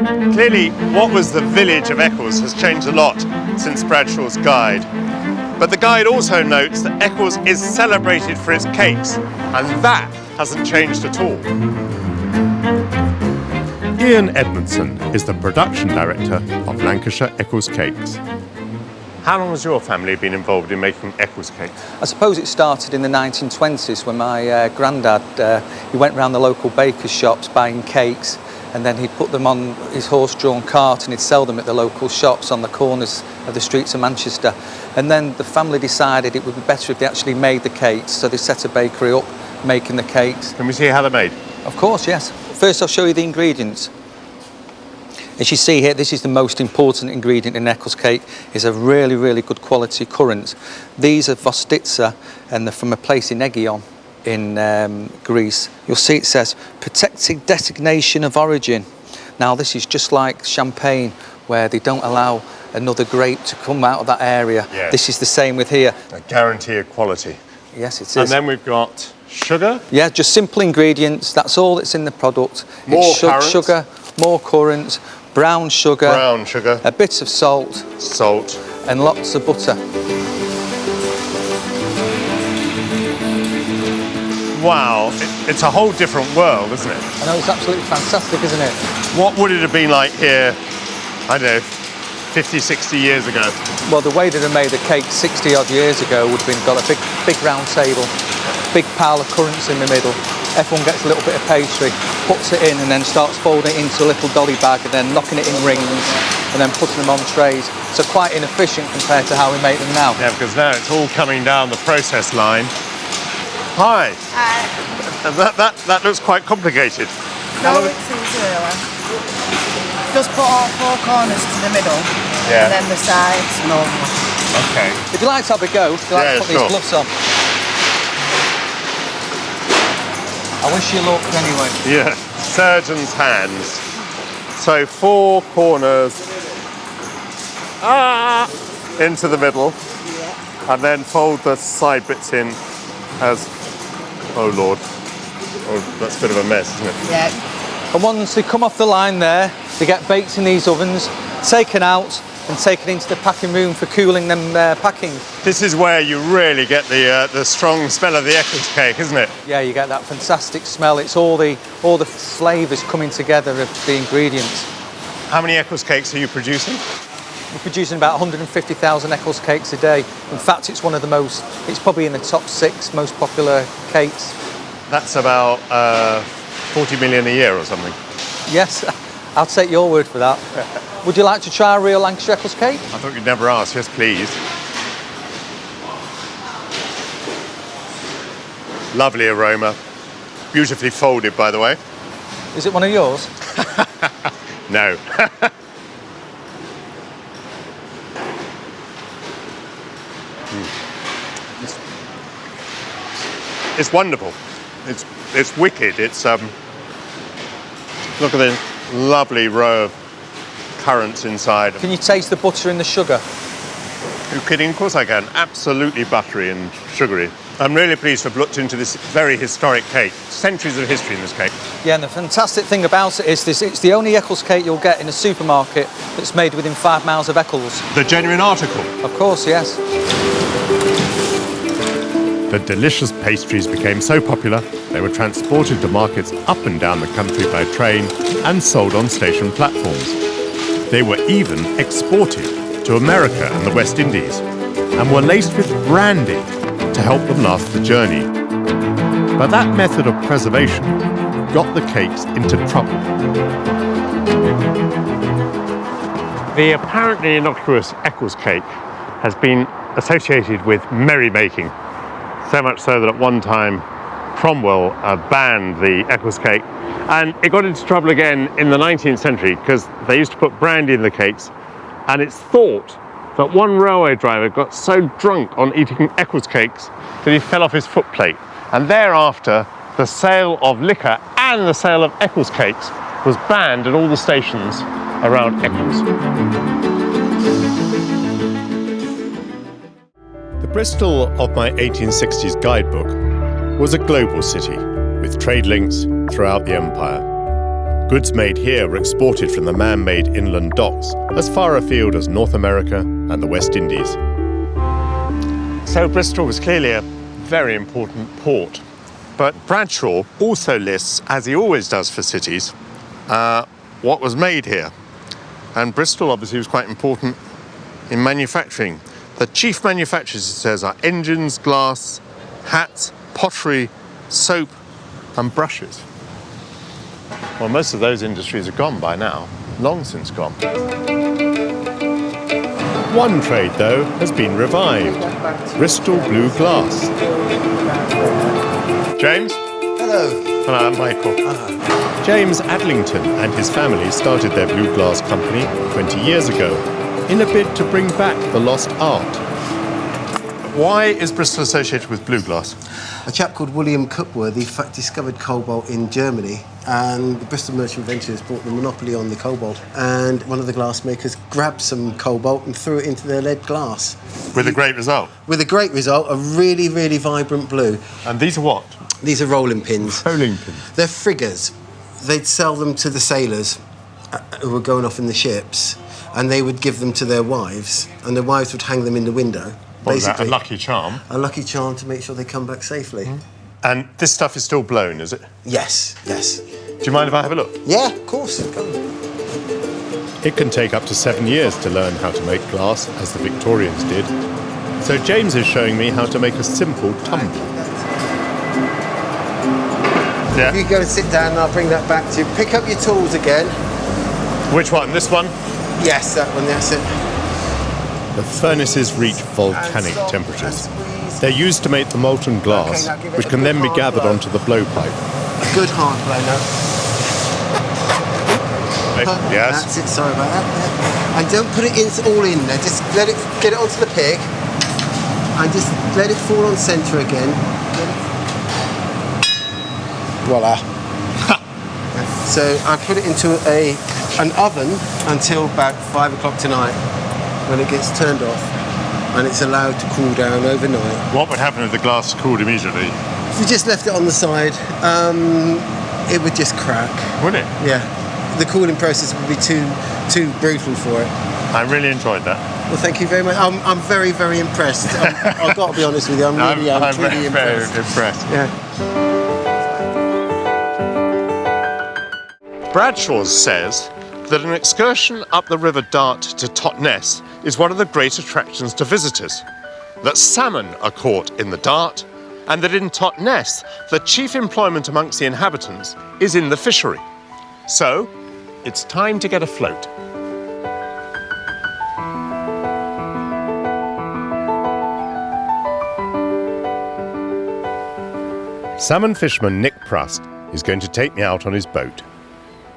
Clearly, what was the village of Eccles has changed a lot since Bradshaw's guide. But the guide also notes that Eccles is celebrated for its cakes, and that hasn't changed at all. Ian Edmondson is the production director of Lancashire Eccles Cakes. How long has your family been involved in making Eccles cakes? I suppose it started in the 1920s when my granddad, he went around the local baker's shops buying cakes, and then he'd put them on his horse-drawn cart and he'd sell them at the local shops on the corners of the streets of Manchester. And then the family decided it would be better if they actually made the cakes, so they set a bakery up making the cakes. Can we see how they're made? Of course, yes. First I'll show you the ingredients. As you see here, this is the most important ingredient in Eccles cake, is a really, really good quality currant. These are Vostitza, and they're from a place in Aegion in Greece. You'll see it says, protected designation of origin. Now this is just like champagne, where they don't allow another grape to come out of that area. Yes. This is the same with here. A guarantee of quality. Yes, it is. And then we've got sugar. Yeah, just simple ingredients. That's all that's in the product. More currant. Sugar, more currant, brown sugar, a bit of salt, and lots of butter. Wow, it's a whole different world, isn't it? I know, it's absolutely fantastic, isn't it? What would it have been like here, I don't know, 50, 60 years ago? Well, the way that they made the cake 60 odd years ago would have been got a big round table, big pile of currants in the middle. Everyone gets a little bit of pastry, puts it in, and then starts folding it into a little dolly bag and then knocking it in rings and then putting them on trays. So quite inefficient compared to how we make them now. Yeah, because now it's all coming down the process line. Hi. Hi. That looks quite complicated. No, it's easy really. Just put all four corners to the middle, and then the sides normal. Okay. If you like to have a go, if you like to put these gloves on. I wish you luck anyway. Yeah, surgeon's hands. So 4 corners into the middle, and then fold the side bits in as, oh Lord, oh, that's a bit of a mess, isn't it? Yeah. And once they come off the line there, they get baked in these ovens, taken out and taken into the packing room for cooling them packing. This is where you really get the strong smell of the Eccles cake, isn't it? Yeah, you get that fantastic smell. It's all the flavours coming together of the ingredients. How many Eccles cakes are you producing? We're producing about 150,000 Eccles cakes a day. In fact, it's one of the most, it's probably in the top 6 most popular cakes. That's about 40 million a year or something. Yes, I'll take your word for that. Would you like to try a real Lancashire Eccles cake? I thought you'd never ask. Yes, please. Lovely aroma. Beautifully folded, by the way. Is it one of yours? No. It's wonderful. It's wicked. It's look at this lovely row of currants inside. Can you taste the butter and the sugar? You're kidding? Of course I can. Absolutely buttery and sugary. I'm really pleased to have looked into this very historic cake. Centuries of history in this cake. Yeah, and the fantastic thing about it is this, it's the only Eccles cake you'll get in a supermarket that's made within 5 miles of Eccles. The genuine article? Of course, yes. The delicious pastries became so popular, they were transported to markets up and down the country by train and sold on station platforms. They were even exported to America and the West Indies, and were laced with brandy to help them last the journey. But that method of preservation got the cakes into trouble. The apparently innocuous Eccles cake has been associated with merrymaking. So much so that at one time Cromwell banned the Eccles cake, and it got into trouble again in the 19th century because they used to put brandy in the cakes, and it's thought that one railway driver got so drunk on eating Eccles cakes that he fell off his footplate, and thereafter the sale of liquor and the sale of Eccles cakes was banned at all the stations around Eccles. The Bristol of my 1860s guidebook was a global city with trade links throughout the empire. Goods made here were exported from the man-made inland docks as far afield as North America and the West Indies. So Bristol was clearly a very important port. But Bradshaw also lists, as he always does for cities, what was made here. And Bristol obviously was quite important in manufacturing. The chief manufacturers, it says, are engines, glass, hats, pottery, soap and brushes. Well, most of those industries are gone by now, long since gone. One trade, though, has been revived. Bristol blue glass. James? Hello. Hello, I'm Michael. James Adlington and his family started their blue glass company 20 years ago in a bid to bring back the lost art. Why is Bristol associated with blue glass? A chap called William Cupworthy discovered cobalt in Germany, and the Bristol Merchant Ventures bought the monopoly on the cobalt, and one of the glassmakers grabbed some cobalt and threw it into their lead glass. With a great result? With a great result, a really, really vibrant blue. And these are what? These are rolling pins. Rolling pins? They're friggers. They'd sell them to the sailors who were going off in the ships, and they would give them to their wives, and their wives would hang them in the window. What was that, a lucky charm? A lucky charm to make sure they come back safely. Mm. And this stuff is still blown, is it? Yes, yes. Do you mind if I have a look? Yeah, of course. Come. It can take up to 7 years to learn how to make glass, as the Victorians did. So James is showing me how to make a simple tumbler. Yeah. If you go and sit down, and I'll bring that back to you. Pick up your tools again. Which one? This one? Yes, that one. That's it. The furnaces reach volcanic temperatures. They're used to make the molten glass, which can then be gathered onto the blowpipe. A good hard blow now. Yes. That's it, sorry about that. And don't put it all in there, just let it get it onto the pig and just let it fall on centre again. Voila. So I put it into an oven until about 5 o'clock tonight, when it gets turned off and it's allowed to cool down overnight. What would happen if the glass cooled immediately? If we just left it on the side, it would just crack. Would it? Yeah. The cooling process would be too brutal for it. I really enjoyed that. Well, thank you very much. I'm very, very impressed. I've got to be honest with you. I'm truly impressed. Very impressed. Yeah. Bradshaw says that an excursion up the River Dart to Totnes is one of the great attractions to visitors, that salmon are caught in the Dart, and that in Totnes, the chief employment amongst the inhabitants is in the fishery. So, it's time to get afloat. Salmon fisherman Nick Prust is going to take me out on his boat.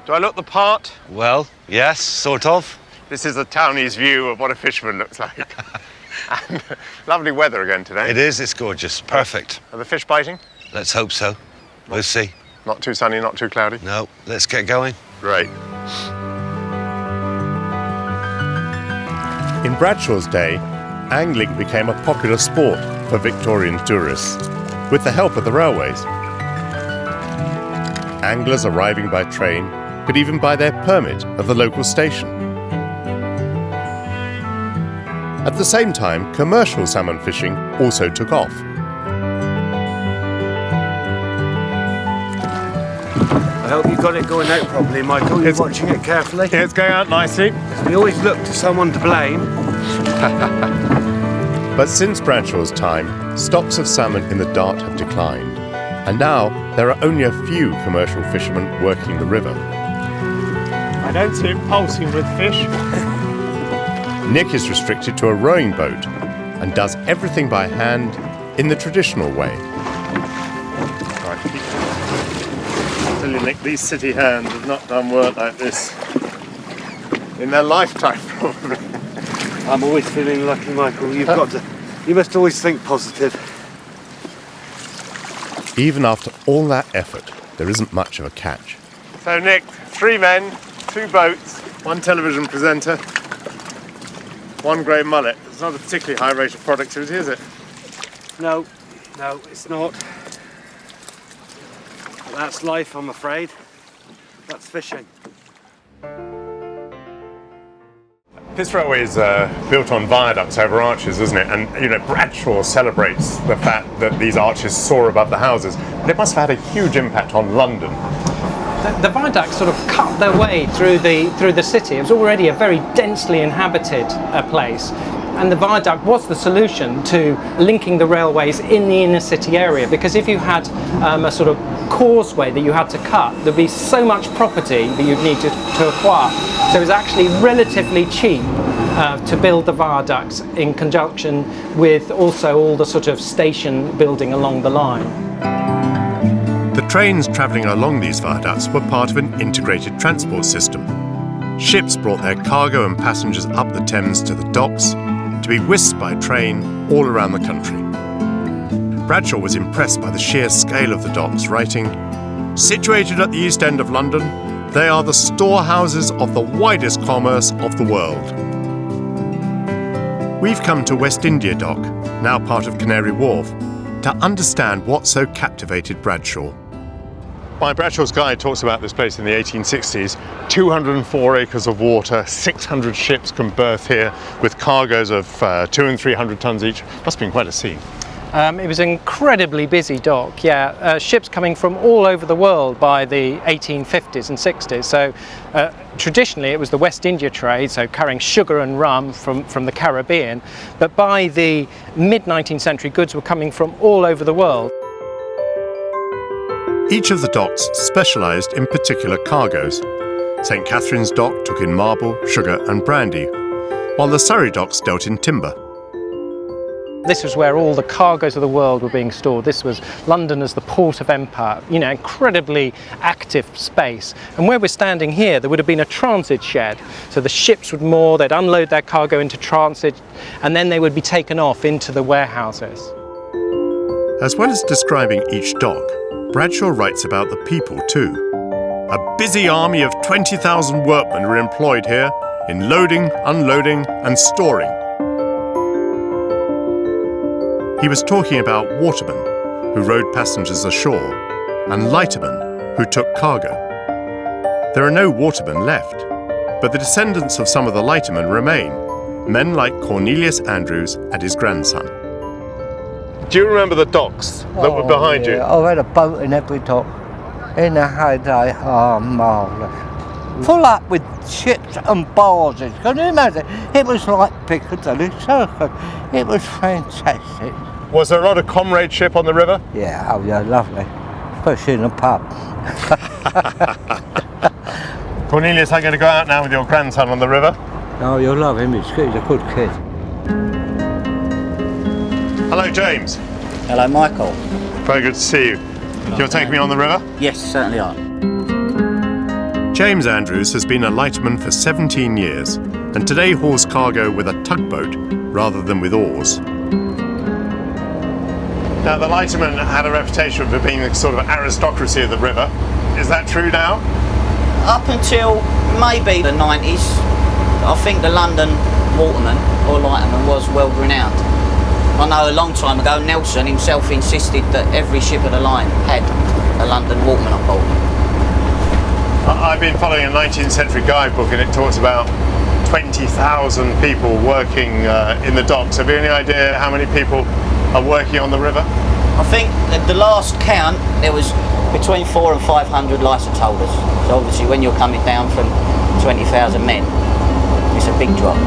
Do I look the part? Well, yes, sort of. This is a townie's view of what a fisherman looks like. And lovely weather again today. It is, it's gorgeous, perfect. Are the fish biting? Let's hope so. We'll see. Not too sunny, not too cloudy? No, let's get going. Great. In Bradshaw's day, angling became a popular sport for Victorian tourists, with the help of the railways. Anglers arriving by train could even buy their permit at the local station. At the same time, commercial salmon fishing also took off. I hope you got it going out properly, Michael. You're watching it carefully. Yeah, it's going out nicely. We always look to someone to blame. But since Bradshaw's time, stocks of salmon in the Dart have declined, and now there are only a few commercial fishermen working the river. I don't see it pulsing with fish. Nick is restricted to a rowing boat and does everything by hand in the traditional way. Right. I tell you, Nick, these city hands have not done work like this in their lifetime, probably. I'm always feeling lucky, Michael. You must always think positive. Even after all that effort, there isn't much of a catch. So, Nick, 3 men, 2 boats, 1 television presenter, 1 grey mullet. It's not a particularly high rate of productivity, is it? No, it's not. That's life, I'm afraid. That's fishing. This railway is built on viaducts over arches, isn't it? And, you know, Bradshaw celebrates the fact that these arches soar above the houses. But it must have had a huge impact on London. The viaducts sort of cut their way through the city. It was already a very densely inhabited place. And the viaduct was the solution to linking the railways in the inner city area, because if you had a sort of causeway that you had to cut, there'd be so much property that you'd need to acquire. So it was actually relatively cheap to build the viaducts in conjunction with also all the sort of station building along the line. The trains travelling along these viaducts were part of an integrated transport system. Ships brought their cargo and passengers up the Thames to the docks, to be whisked by train all around the country. Bradshaw was impressed by the sheer scale of the docks, writing, "Situated at the east end of London, they are the storehouses of the widest commerce of the world." We've come to West India Dock, now part of Canary Wharf, to understand what so captivated Bradshaw. My Bradshaw's Guide talks about this place in the 1860s. 204 acres of water, 600 ships can berth here with cargoes of 200 and 300 tons each. Must have been quite a scene. It was an incredibly busy dock, yeah. Ships coming from all over the world by the 1850s and 60s. So traditionally it was the West India trade, so carrying sugar and rum from the Caribbean. But by the mid-19th century, goods were coming from all over the world. Each of the docks specialised in particular cargoes. St Catherine's Dock took in marble, sugar and brandy, while the Surrey docks dealt in timber. This was where all the cargoes of the world were being stored. This was London as the port of empire, you know, incredibly active space. And where we're standing here, there would have been a transit shed. So the ships would moor, they'd unload their cargo into transit, and then they would be taken off into the warehouses. As well as describing each dock, Bradshaw writes about the people too. A busy army of 20,000 workmen were employed here in loading, unloading and storing. He was talking about watermen who rowed passengers ashore and lightermen who took cargo. There are no watermen left, but the descendants of some of the lightermen remain, men like Cornelius Andrews and his grandson. Do you remember the docks that were behind you? I've had a boat in every dock. In the heyday, marvellous. Full up with ships and barges. Can you imagine? It was like Piccadilly Circus. It was fantastic. Was there a lot of comradeship on the river? Yeah, oh yeah, lovely. Especially in the pub. Cornelius, I'm going to go out now with your grandson on the river. Oh, you'll love him. He's a good kid. Hello, James. Hello, Michael. Very good to see you. You'll take me on the river? Yes, certainly are. James Andrews has been a lighterman for 17 years and today hauls cargo with a tugboat rather than with oars. Now, the lightermen had a reputation for being the sort of aristocracy of the river. Is that true now? Up until maybe the 90s, I think the London waterman or lighterman was well renowned. I know a long time ago Nelson himself insisted that every ship of the line had a London waterman on board. I've been following a 19th century guidebook and it talks about 20,000 people working in the docks. Have you any idea how many people are working on the river? I think at the last count there was between 400 and 500 licence holders. So obviously when you're coming down from 20,000 men, it's a big drop.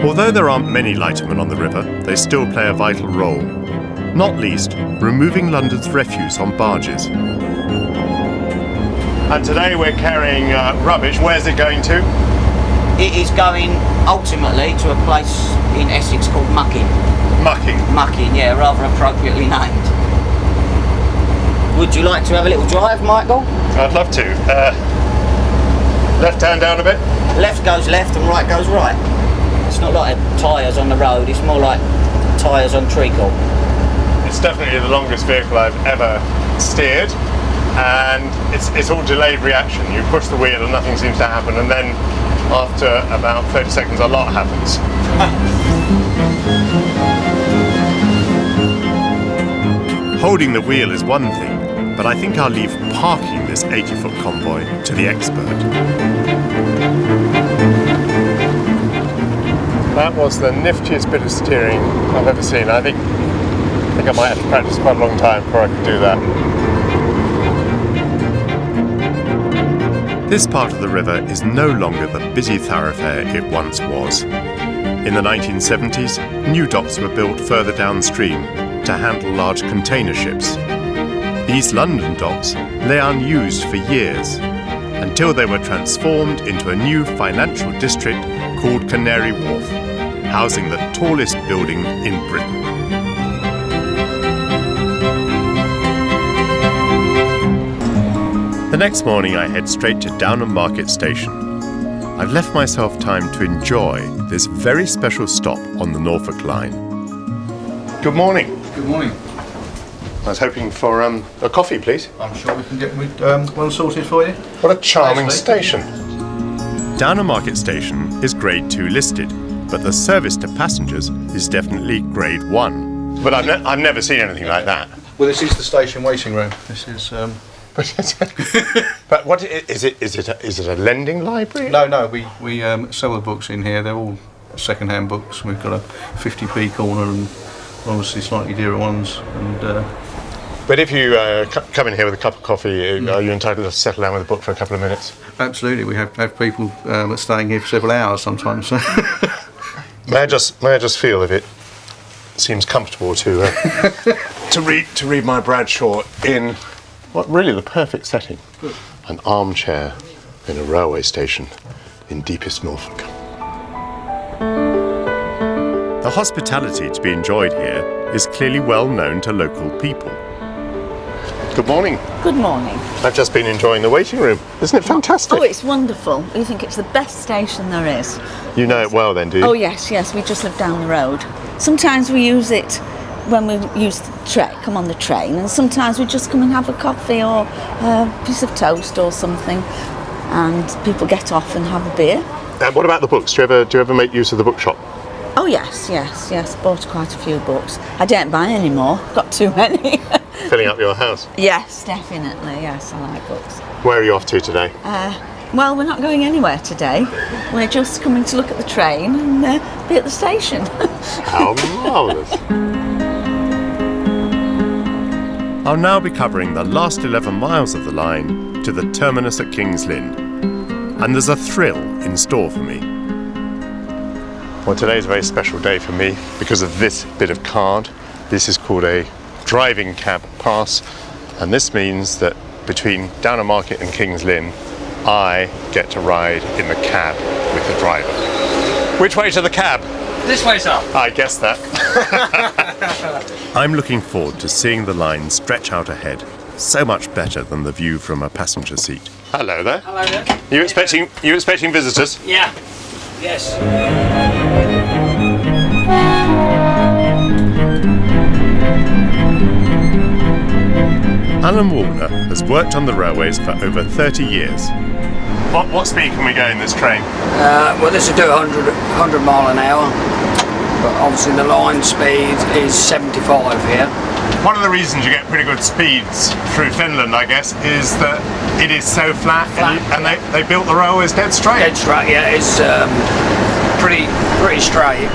Although there aren't many lightermen on the river, they still play a vital role. Not least, removing London's refuse on barges. And today we're carrying rubbish. Where's it going to? It is going ultimately to a place in Essex called Mucking. Mucking? Mucking, yeah, rather appropriately named. Would you like to have a little drive, Michael? I'd love to. Left hand down a bit? Left goes left and right goes right. It's not like tyres on the road, it's more like tyres on treacle. It's definitely the longest vehicle I've ever steered, and it's all delayed reaction. You push the wheel and nothing seems to happen, and then after about 30 seconds a lot happens. Holding the wheel is one thing, but I think I'll leave parking this 80-foot convoy to the expert. That was the niftiest bit of steering I've ever seen. I think I might have to practice quite a long time before I can do that. This part of the river is no longer the busy thoroughfare it once was. In the 1970s, new docks were built further downstream to handle large container ships. These London docks lay unused for years, until they were transformed into a new financial district called Canary Wharf, housing the tallest building in Britain. The next morning I head straight to Downham Market Station. I've left myself time to enjoy this very special stop on the Norfolk line. Good morning. Good morning. I was hoping for a coffee, please. I'm sure we can get one sorted for you. What a charming station. Downham Market Station is Grade 2 listed, but the service to passengers is definitely Grade 1. But I've never seen anything like that. Well, this is the station waiting room. This is. But what is it? Is it a lending library? No. We sell the books in here. They're all second-hand books. We've got a 50p corner and obviously slightly dearer ones. And. But if you come in here with a cup of coffee, are you entitled to settle down with a book for a couple of minutes? Absolutely. We have people staying here for several hours sometimes. May I just feel if it seems comfortable to read my Bradshaw in what really the perfect setting, an armchair in a railway station in deepest Norfolk. The hospitality to be enjoyed here is clearly well known to local people. Good morning. Good morning. I've just been enjoying the waiting room. Isn't it fantastic? Oh, it's wonderful. We think it's the best station there is. You know it well then, do you? Oh, yes. We just live down the road. Sometimes we use it when we use the come on the train, and sometimes we just come and have a coffee or a piece of toast or something, and people get off and have a beer. And what about the books? Do you ever make use of the bookshop? Oh, yes. Bought quite a few books. I don't buy any more. Got too many. Filling up your house? Yes, definitely. Yes, I like books. Where are you off to today? Well, we're not going anywhere today. We're just coming to look at the train and be at the station. How marvellous. I'll now be covering the last 11 miles of the line to the terminus at King's Lynn. And there's a thrill in store for me. Well, today's a very special day for me because of this bit of card. This is called a driving cab pass, and this means that between Downham Market and King's Lynn, I get to ride in the cab with the driver. Which way to the cab? This way, sir. I guessed that. I'm looking forward to seeing the line stretch out ahead. So much better than the view from a passenger seat. Hello there. Hello there. You expecting visitors? Yeah. Yes. Alan Walner has worked on the railways for over 30 years. What speed can we go in this train? Well, this will do 100 mile an hour, but obviously the line speed is 75 here. One of the reasons you get pretty good speeds through Finland, I guess, is that it is so flat, and they built the railways dead straight. Dead straight, yeah, it's pretty straight.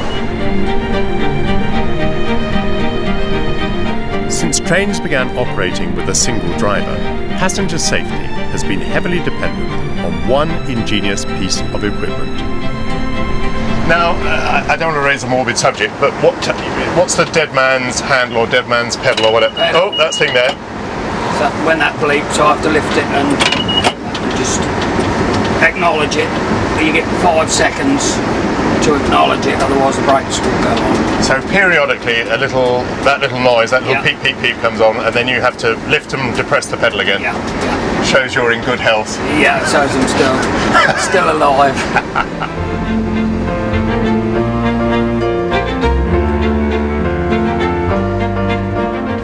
Since trains began operating with a single driver, passenger safety has been heavily dependent on one ingenious piece of equipment. Now, I don't want to raise a morbid subject, but what's the dead man's handle or dead man's pedal or whatever? Oh, that thing there. So when that bleeps, I have to lift it and just acknowledge it. You get 5 seconds to acknowledge it, otherwise the brakes will go on. So periodically that little noise, that little peep peep peep comes on, and then you have to lift and depress the pedal again. Yeah. Shows you're in good health. Yeah, it shows I'm still alive.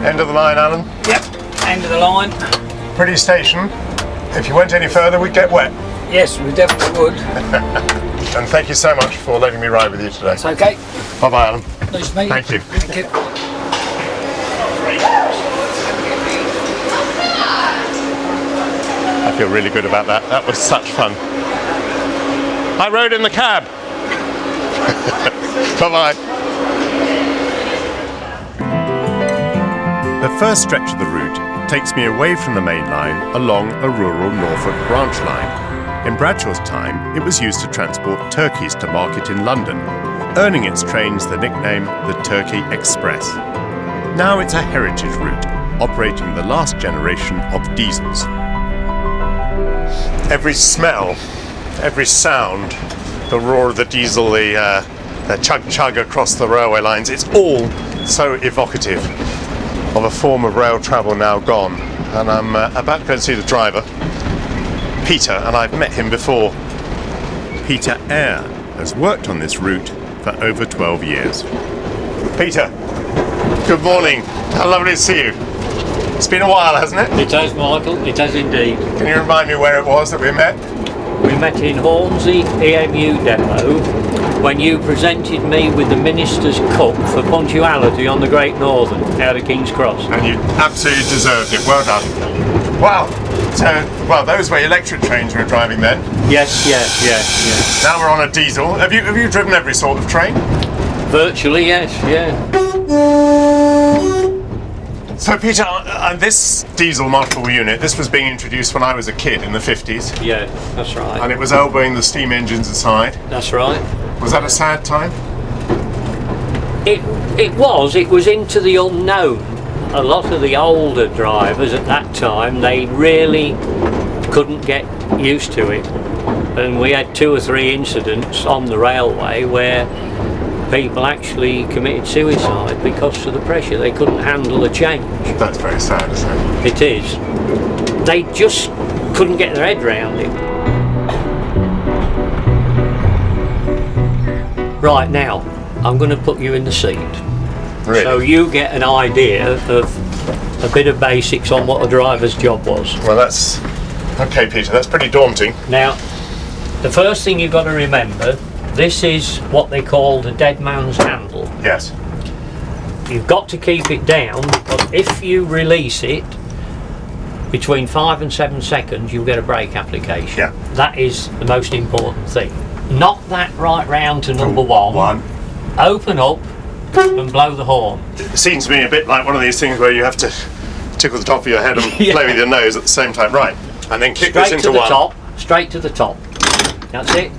End of the line, Alan? Yep, end of the line. Pretty station. If you went any further, we'd get wet. Yes, we definitely would. And thank you so much for letting me ride with you today. It's okay. Bye-bye, Alan. Nice to meet you. Thank you. Thank you. feel really good about that. That was such fun. I rode in the cab. Bye-bye. The first stretch of the route takes me away from the main line along a rural Norfolk branch line. In Bradshaw's time, it was used to transport turkeys to market in London, earning its trains the nickname the Turkey Express. Now it's a heritage route, operating the last generation of diesels. Every smell, every sound, the roar of the diesel, the chug-chug across the railway lines, it's all so evocative of a form of rail travel now gone. And I'm about to go and see the driver, Peter, and I've met him before. Peter Eyre has worked on this route for over 12 years. Peter, good morning. How lovely to see you. It's been a while, hasn't it? It has, Michael. It has indeed. Can you remind me where it was that we met? We met in Hornsey EMU depot when you presented me with the Minister's Cup for punctuality on the Great Northern out of King's Cross. And you absolutely deserved it. Well done. Wow. So, well, those were electric trains we were driving then. Yes. Now we're on a diesel. Have you driven every sort of train? Virtually, yes, yeah. So Peter, this diesel multiple unit, this was being introduced when I was a kid in the 50s. Yeah, that's right. And it was elbowing the steam engines aside. That's right. Was that a sad time? It was into the unknown. A lot of the older drivers at that time, they really couldn't get used to it. And we had 2 or 3 incidents on the railway where people actually committed suicide because of the pressure. They couldn't handle the change. That's very sad, isn't it? It is. They just couldn't get their head around it. Right, now, I'm going to put you in the seat. Really? So you get an idea of a bit of basics on what a driver's job was. Well, that's... Okay, Peter, that's pretty daunting. Now, the first thing you've got to remember, this is what they call the dead man's handle. Yes. You've got to keep it down, but if you release it between 5 and 7 seconds, you'll get a brake application. Yeah. That is the most important thing. Knock that right round to number 1. Open up and blow the horn. It seems to me a bit like one of these things where you have to tickle the top of your head and play with your nose at the same time. Right. And then kick this into 1. Straight to the top. That's it.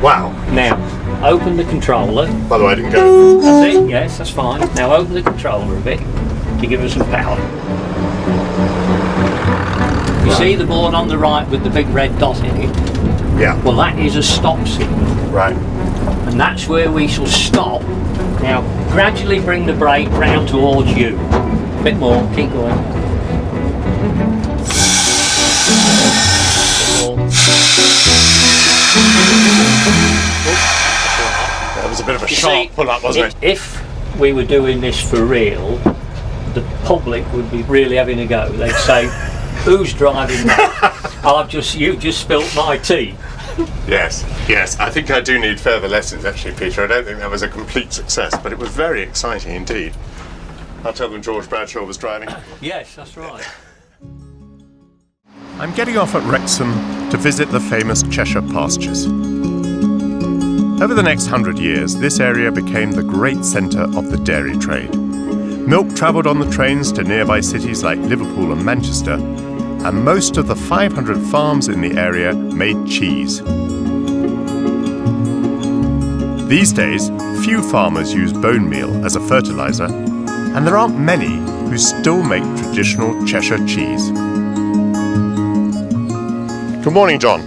Wow. Now, open the controller. By the way, I didn't go. That's it, yes, that's fine. Now open the controller a bit to give us some power. You see the board on the right with the big red dot in it? Yeah. Well, that is a stop signal. Right. And that's where we shall stop. Now, gradually bring the brake round towards you. A bit more, keep going. That was a bit of a sharp pull-up, wasn't it? If we were doing this for real, the public would be really having a go. They'd say, "Who's driving that? You've just spilt my tea." Yes. I think I do need further lessons, actually, Peter. I don't think that was a complete success, but it was very exciting indeed. I'll tell them George Bradshaw was driving. Yes, that's right. I'm getting off at Wrexham to visit the famous Cheshire pastures. Over the next 100 years, this area became the great centre of the dairy trade. Milk travelled on the trains to nearby cities like Liverpool and Manchester, and most of the 500 farms in the area made cheese. These days, few farmers use bone meal as a fertiliser, and there aren't many who still make traditional Cheshire cheese. Good morning, John.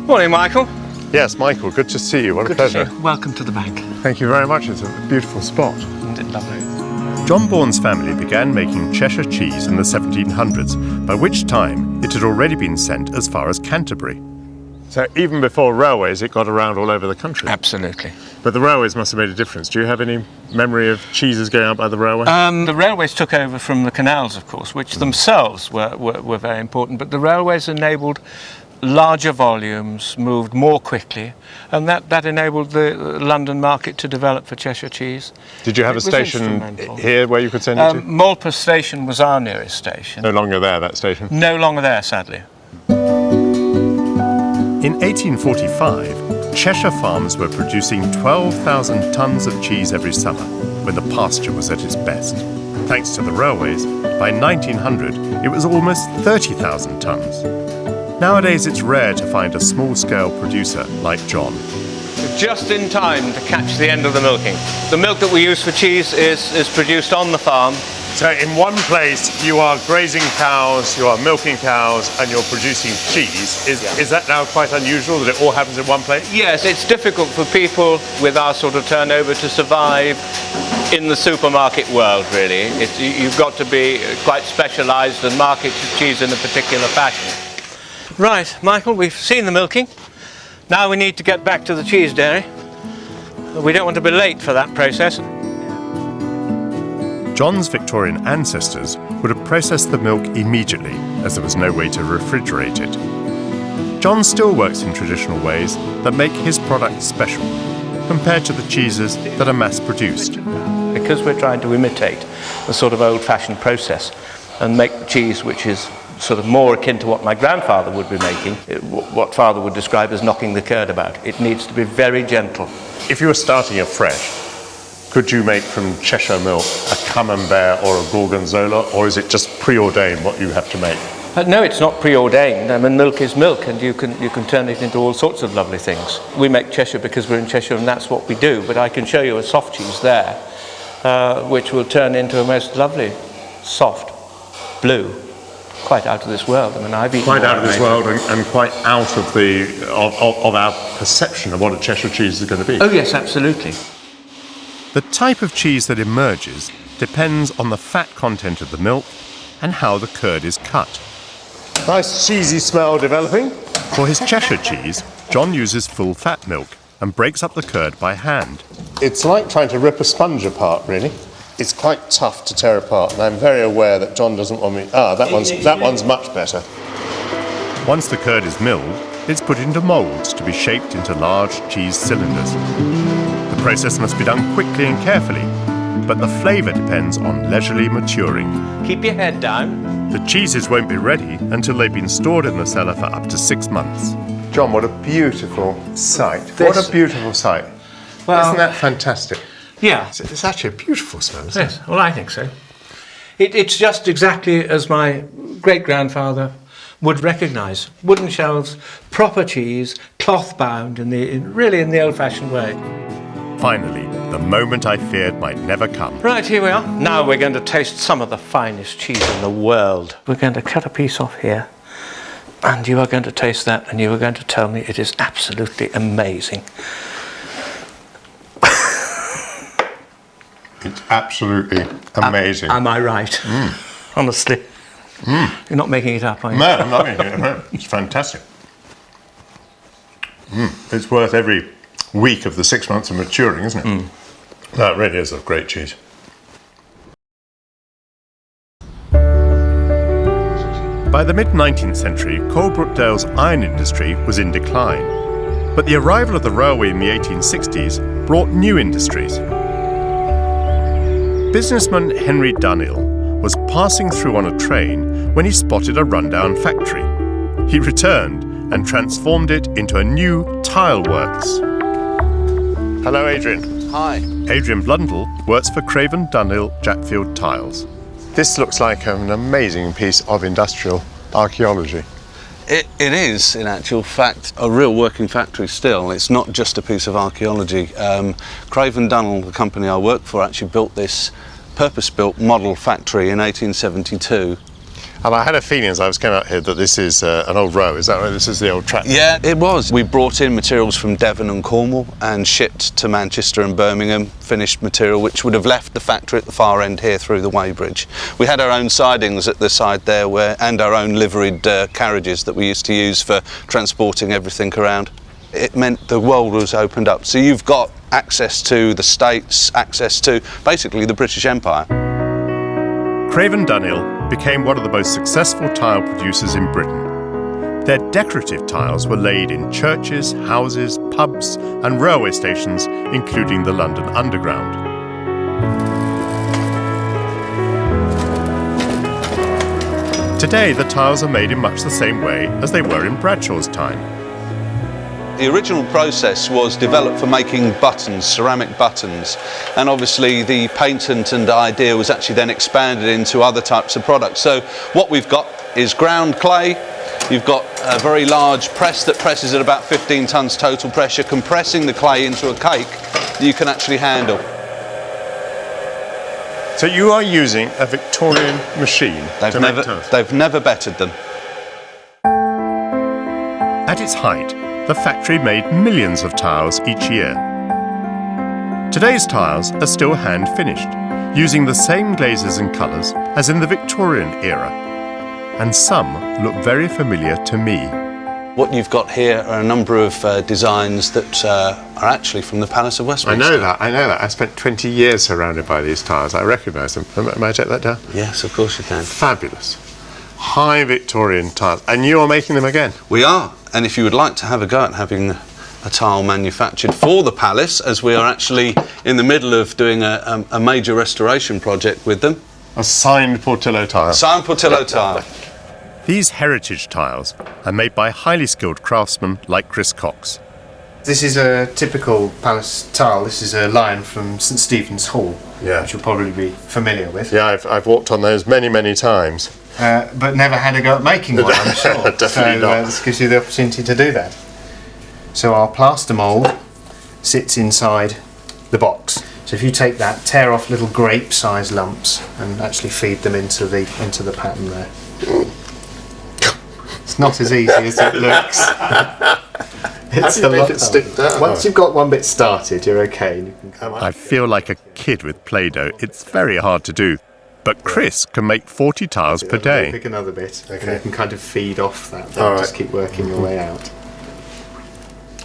Morning, Michael. Yes, Michael, good to see you. What a pleasure. Welcome to the bank. Thank you very much. It's a beautiful spot. Isn't it lovely? John Bourne's family began making Cheshire cheese in the 1700s, by which time it had already been sent as far as Canterbury. So even before railways, it got around all over the country. Absolutely. But the railways must have made a difference. Do you have any memory of cheeses going out by the railway? The railways took over from the canals, of course, which themselves were very important, but the railways enabled larger volumes, moved more quickly, and that enabled the London market to develop for Cheshire cheese. Did you have a station here where you could send it to? Malpas station was our nearest station. No longer there, that station? No longer there, sadly. In 1845, Cheshire farms were producing 12,000 tonnes of cheese every summer, when the pasture was at its best. Thanks to the railways, by 1900 it was almost 30,000 tonnes. Nowadays it's rare to find a small-scale producer like John. Just in time to catch the end of the milking. The milk that we use for cheese is produced on the farm. So in one place you are grazing cows, you are milking cows, and you're producing cheese. Is that now quite unusual that it all happens in one place? Yes, it's difficult for people with our sort of turnover to survive in the supermarket world, really. You've got to be quite specialised and market your cheese in a particular fashion. Right, Michael, we've seen the milking. Now we need to get back to the cheese dairy. We don't want to be late for that process. John's Victorian ancestors would have processed the milk immediately, as there was no way to refrigerate it. John still works in traditional ways that make his product special, compared to the cheeses that are mass-produced. Because we're trying to imitate a sort of old-fashioned process and make cheese which is sort of more akin to what my grandfather would be making, what father would describe as knocking the curd about. It needs to be very gentle. If you were starting afresh, could you make from Cheshire milk a camembert or a gorgonzola, or is it just preordained what you have to make? No, it's not preordained. I mean, milk is milk, and you can turn it into all sorts of lovely things. We make Cheshire because we're in Cheshire, and that's what we do. But I can show you a soft cheese there, which will turn into a most lovely, soft, blue, quite out of this world. I mean, I've eaten quite out of this world, and quite out of of our perception of what a Cheshire cheese is going to be. Oh yes, absolutely. The type of cheese that emerges depends on the fat content of the milk and how the curd is cut. Nice cheesy smell developing. For his Cheshire cheese, John uses full fat milk and breaks up the curd by hand. It's like trying to rip a sponge apart, really. It's quite tough to tear apart, and I'm very aware that John doesn't want me... that one's much better. Once the curd is milled, it's put into moulds to be shaped into large cheese cylinders. The process must be done quickly and carefully, but the flavour depends on leisurely maturing. Keep your head down. The cheeses won't be ready until they've been stored in the cellar for up to 6 months. John, what a beautiful sight. What a beautiful sight. Well, isn't that fantastic? Yeah. It's actually a beautiful smell, isn't it? Yes, well, I think so. It's just exactly as my great-grandfather would recognise. Wooden shelves, proper cheese, cloth-bound, really in the old-fashioned way. Finally, the moment I feared might never come. Right, here we are. Now we're going to taste some of the finest cheese in the world. We're going to cut a piece off here, and you are going to taste that, and you are going to tell me it is absolutely amazing. It's absolutely amazing. Am I right? Mm. Honestly. Mm. You're not making it up, are you? No, I'm not making it up. It's fantastic. It's worth every week of the 6 months of maturing, isn't it? That really is a great cheese. By the mid-19th century, Coalbrookdale's iron industry was in decline, but the arrival of the railway in the 1860s brought new industries. Businessman Henry Dunhill was passing through on a train when he spotted a rundown factory. He returned and transformed it into a new tile works. Hello, Adrian. Hi. Adrian Blundell works for Craven Dunhill Jackfield Tiles. This looks like an amazing piece of industrial archaeology. It is, in actual fact, a real working factory still. It's not just a piece of archaeology. Craven Dunhill, the company I work for, actually built this purpose-built model factory in 1872. And I had a feeling as I was coming out here that this is an old row. Is that right? This is the old track? Yeah, it was. We brought in materials from Devon and Cornwall and shipped to Manchester and Birmingham, finished material which would have left the factory at the far end here through the weighbridge. We had our own sidings at the side there and our own liveried carriages that we used to use for transporting everything around. It meant the world was opened up. So you've got access to the States, access to basically the British Empire. Craven Dunhill became one of the most successful tile producers in Britain. Their decorative tiles were laid in churches, houses, pubs and railway stations, including the London Underground. Today, the tiles are made in much the same way as they were in Bradshaw's time. The original process was developed for making buttons, ceramic buttons, and obviously the patent and idea was actually then expanded into other types of products. So what we've got is ground clay. You've got a very large press that presses at about 15 tons total pressure, compressing the clay into a cake that you can actually handle. So you are using a Victorian machine to make tiles? They've never bettered them. At its height, the factory made millions of tiles each year. Today's tiles are still hand-finished, using the same glazes and colours as in the Victorian era. And some look very familiar to me. What you've got here are a number of designs that are actually from the Palace of Westminster. I know that. I spent 20 years surrounded by these tiles. I recognise them. May I take that down? Yes, of course you can. Fabulous. High Victorian tiles. And you are making them again? We are. And if you would like to have a go at having a tile manufactured for the Palace, as we are actually in the middle of doing a major restoration project with them. A signed Portillo tile? Signed Portillo tile. These heritage tiles are made by highly skilled craftsmen like Chris Cox. This is a typical palace tile. This is a lion from St Stephen's Hall, which you'll probably be familiar with. Yeah, I've walked on those many, many times. But never had a go at making one, I'm sure. Definitely not. This gives you the opportunity to do that. So our plaster mould sits inside the box. So if you take that, tear off little grape-sized lumps and actually feed them into the pattern there. It's not as easy as it looks. It's How do you make it stick down? Once you've got one bit started, you're okay. You can come I feel like a kid with Play-Doh. It's very hard to do. But Chris can make 40 tiles per day. Pick another bit, and you can kind of feed off that. Just keep working your way out.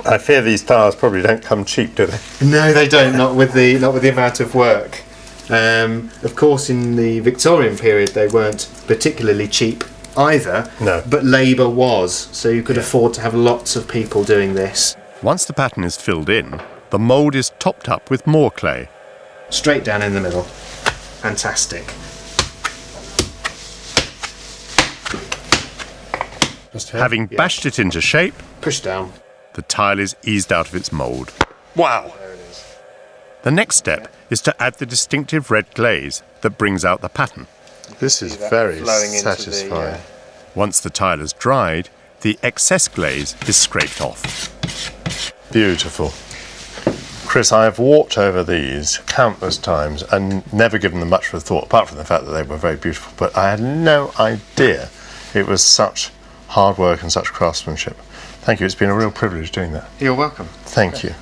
I fear these tiles probably don't come cheap, do they? No, they don't. Not with the amount of work. Of course, in the Victorian period, they weren't particularly cheap either. No. But labour was, so you could afford to have lots of people doing this. Once the pattern is filled in, the mould is topped up with more clay. Straight down in the middle. Fantastic. Having bashed it into shape, push down. The tile is eased out of its mould. Wow! There it is. The next step is to add the distinctive red glaze that brings out the pattern. This is very satisfying. Once the tile is dried, the excess glaze is scraped off. Beautiful. Chris, I have walked over these countless times and never given them much of a thought, apart from the fact that they were very beautiful, but I had no idea it was such hard work and such craftsmanship. Thank you, it's been a real privilege doing that. You're welcome. Thank you.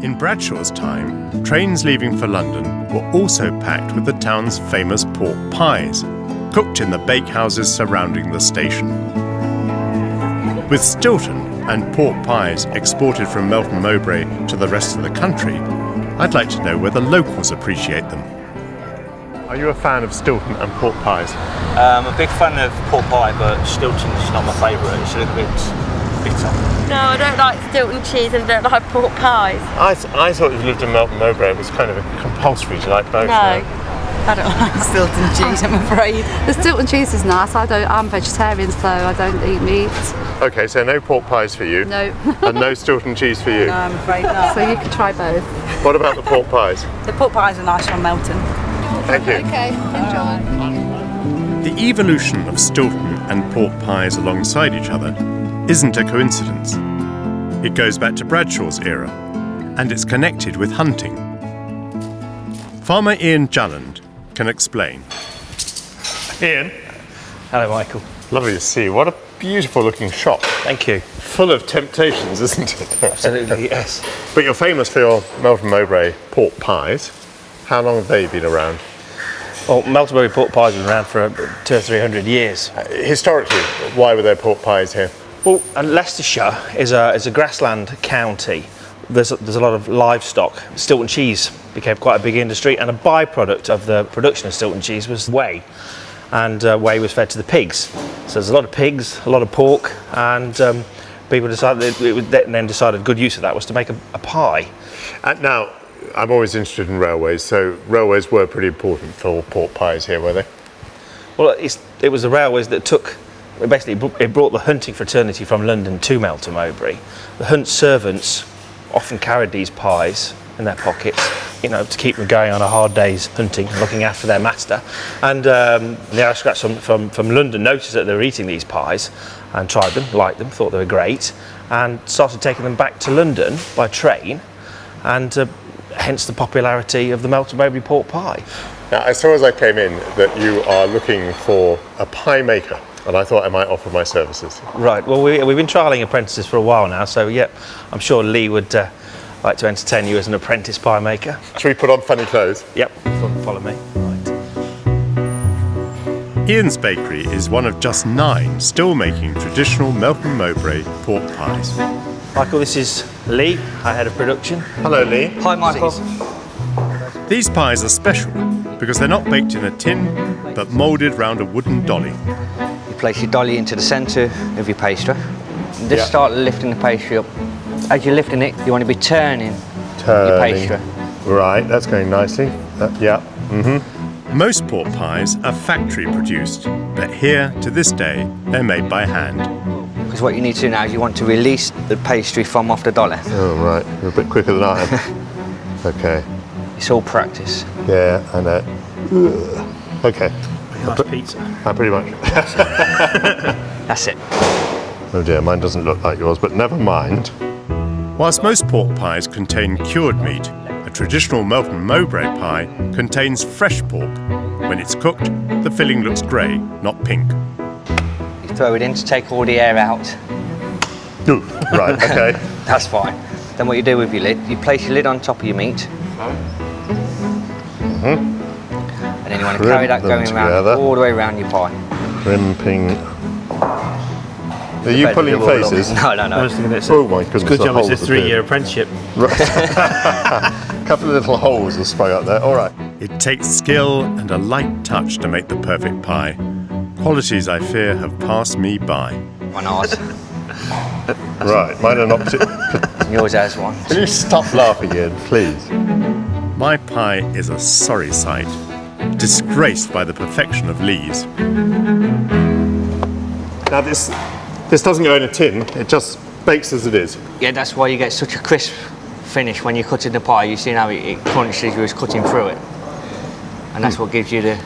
In Bradshaw's time, trains leaving for London were also packed with the town's famous pork pies, cooked in the bakehouses surrounding the station. With Stilton and pork pies exported from Melton Mowbray to the rest of the country, I'd like to know whether locals appreciate them. Are you a fan of Stilton and pork pies? I'm a big fan of pork pie, but Stilton's not my favourite. It's a little bit bitter. No, I don't like Stilton cheese and don't like pork pies. I thought if you lived in Melton Mowbray, it was kind of a compulsory to like both. No. I don't like Stilton cheese, I'm afraid. The Stilton cheese is nice. I'm vegetarian, so I don't eat meat. Okay, so no pork pies for you. No. And no Stilton cheese for you. No, I'm afraid not. So you could try both. What about the pork pies? The pork pies are nice from Melton. Thank you. Okay, enjoy. The evolution of Stilton and pork pies alongside each other isn't a coincidence. It goes back to Bradshaw's era, and it's connected with hunting. Farmer Ian Jalland can explain. Ian. Hello, Michael. Lovely to see you. What a beautiful looking shop. Thank you. Full of temptations, isn't it? Absolutely, yes. But you're famous for your Melton Mowbray pork pies. How long have they been around? Well, Melton Mowbray pork pies have been around for 200 or 300 years. Historically, why were there pork pies here? Well, Leicestershire is a grassland county there's a lot of livestock. Stilton cheese became quite a big industry, and a byproduct of the production of Stilton cheese was whey, and whey was fed to the pigs. So there's a lot of pigs, a lot of pork, and people decided good use of that was to make a pie. Now, I'm always interested in railways, so railways were pretty important for pork pies here, were they? Well, it was the railways that it brought the hunting fraternity from London to Melton Mowbray. The hunt servants often carried these pies in their pockets, to keep them going on a hard day's hunting and looking after their master. And the aristocrats from London noticed that they were eating these pies and tried them, liked them, thought they were great, and started taking them back to London by train, and hence the popularity of the Melton Mowbray pork pie. Now, I saw as I came in that you are looking for a pie maker, and I thought I might offer my services. Right, well, we've been trialling apprentices for a while now, so yeah, I'm sure Lee would like to entertain you as an apprentice pie maker. Should we put on funny clothes? Yep, follow me. Ian's Bakery is one of just 9 still making traditional Melton Mowbray pork pies. Michael, this is Lee, our head of production. Hello, Lee. Hi, Michael. These pies are special because they're not baked in a tin, but moulded round a wooden dolly. You place your dolly into the centre of your pastry. And just start lifting the pastry up. As you're lifting it, you want to be turning your pastry. Right, that's going nicely. Yeah. Most pork pies are factory produced, but here, to this day, they're made by hand. Because what you need to do now is you want to release the pastry from off the dolly. Oh, right. You're a bit quicker than I am. Okay. It's all practice. Yeah, I know. Okay. Nice pizza. Pretty much. That's it. Oh dear, mine doesn't look like yours, but never mind. Whilst most pork pies contain cured meat, a traditional Melton Mowbray pie contains fresh pork. When it's cooked, the filling looks grey, not pink. You throw it in to take all the air out. Ooh, right, okay. That's fine. Then what you do with your lid, you place your lid on top of your meat. And then you want to carry that going around all the way around your pie. Crimping. Are you pulling faces? No. I was thinking oh my goodness. It's good job it's a 3-year apprenticeship. A couple of little holes have sprung up there. All right. It takes skill and a light touch to make the perfect pie. Qualities I fear have passed me by. One ours. Right, mine are not. Yours has one. Can you stop laughing, Ian, please? My pie is a sorry sight, disgraced by the perfection of Lee's. Now this doesn't go in a tin, it just bakes as it is. Yeah, that's why you get such a crisp finish when you're cutting the pie. You see how it crunches as you was cutting through it. And that's what gives you the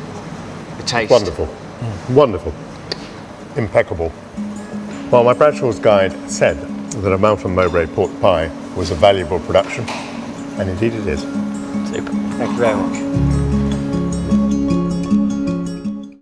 taste. Wonderful. Wonderful. Impeccable. Well, my Bradshaw's guide said that a Melton Mowbray pork pie was a valuable production, and indeed it is. Super. Thank you very much.